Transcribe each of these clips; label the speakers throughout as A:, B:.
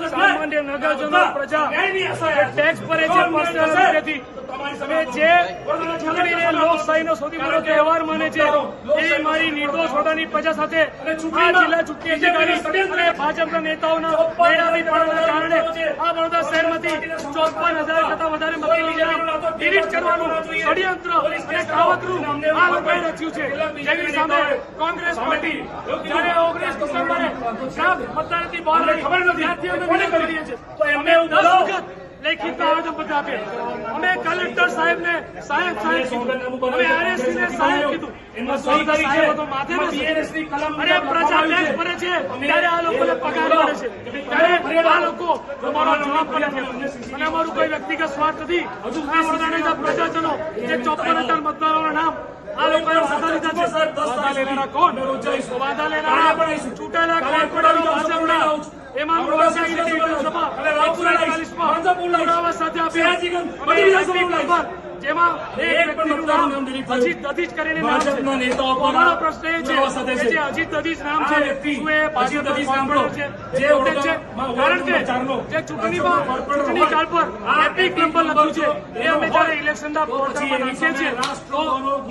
A: સામાન્ય નગરજનો પ્રજા ટેક્સ ભરે છે પર્સનલ રીતેથી તમે જે ચૂંટણીને લોકશાહીનો સૌથી મોટો તહેવાર માને છે એ મારી નિર્દોષ વડાની પ્રજા સાથે આ જિલ્લા ચૂંટણી અધિકારી અને ભાજપના નેતાઓના મેળાવીપણાના કારણે આ વડોદરા શહેરમાંથી 54,000 કરતા વધારે મતદારોને ડિલીટ કરવાનું ષડયંત્ર અને કાવતરું આ લોકોએ રચ્યું છે, જેની સામે કોંગ્રેસ પાર્ટી જ્યારે 19 ડિસેમ્બરે મતદાનથી બહાર ખબર નથી અમે કરી દઈએ છીએ તો એમને 10 વખત લેખિત આવેદનપત્ર આપ્યા। અમે કલેક્ટર સાહેબને સાહેબ કીધું, અમે આરએસસી ને સાહેબ કીધું, સાહેબ તો માથે અને પ્રજા ટેક્સ ભરે છે ત્યારે આ લોકોને પગાર મળે છે, ત્યારે આ લોકો અમારો જવાબ કરે છે અને અમારું કોઈ વ્યક્તિગત સ્વાર્થ નથી। આ વડોદરાના પ્રજાજનો જે 54,000 મતદારોના નામ આ લોકોએ વાંધા લીધા છે, વાંધા લેનારા કોણ? વાંધા લેનારા ચૂંટાયેલા કોર્પોરેટરો ભાજપના એમાં જેમાં એક વ્યક્તિનું નામ અજીત દધીચ કરીને નામ છે। અમારો પ્રશ્ન એ છે કે જે અજીત દધીચ નામ છે શું એ ભાજપનો કોર્પોરેટર છે? કારણ કે જે ચૂંટણી કાળ પર એપિક નંબર લખ્યું છે એ અમે જયારે ઇલેક્શનના પોર્ટલમાં નાખીએ છીએ તો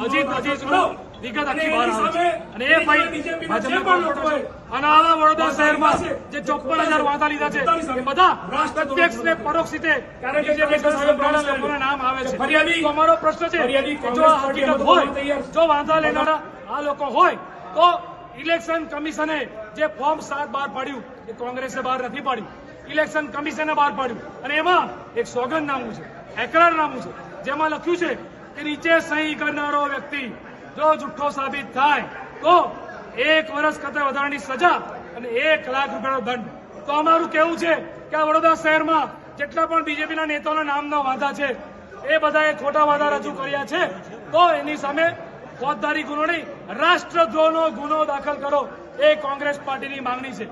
A: અજીત દધીચનું વિગત આખી બહાર આવે છે અને એ ભાઈ ભાજપના કોર્પોરેટર છે અને આવા વડોદરા શહેરમાં જે 54,000 વાંધા લીધા છે એ બધા પ્રત્યક્ષ ને પરોક્ષ રીતે લોકોના નામ આવે છે। તો અમારો પ્રશ્ન છે કે જો આ હકીકત હોય, જો વાંધા લેનારા આ લોકો હોય તો ઇલેક્શન કમિશને જે ફોર્મ 7 બહાર પાડ્યું એ કોંગ્રેસે બહાર નથી પાડ્યું, ઇલેક્શન કમિશને બહાર પાડ્યું અને એમાં એક સોગંદનામું છે, એકરારનામું છે, જેમાં લખ્યું છે કે નીચે સહી કરનારો વ્યક્તિ જો જુઠ્ઠો સાબિત થાય તો 1 વર્ષ કરતા વધારાની સજા અને 1 લાખ રૂપિયાનો દંડ। તો અમારું કહેવું છે કે આ વડોદરા શહેરમાં જેટલા પણ બીજેપીના નેતાઓના નામના વાંધા છે એ બધાએ ખોટા વાંધા રજૂ કર્યા છે તો એની સામે ફોજદારી ગુનો નહીં, રાષ્ટ્રદ્રોહનો ગુનો દાખલ કરો એ કોંગ્રેસ પાર્ટીની માંગણી છે।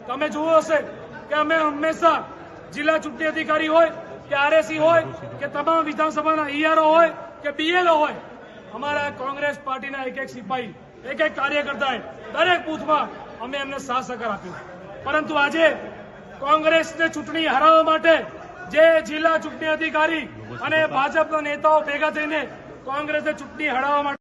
A: તમે જોયું હશે કે અમે હંમેશા જિલ્લા ચૂંટણી અધિકારી હોય કે આરએસી હોય કે તમામ વિધાનસભાના ઈઆરઓ હોય કે બીએલઓ હોય, અમારા કોંગ્રેસ પાર્ટીના એક સિપાહી એક કાર્યકર્તાએ દરેક બૂથમાં અમે એમને સાથ સહકાર આપ્યો, પરંતુ આજે કોંગ્રેસને ચૂંટણી હરાવવા માટે જે જિલ્લા ચૂંટણી અધિકારી અને ભાજપના નેતાઓ ભેગા થઈને કોંગ્રેસને ચૂંટણી હરાવવા માટે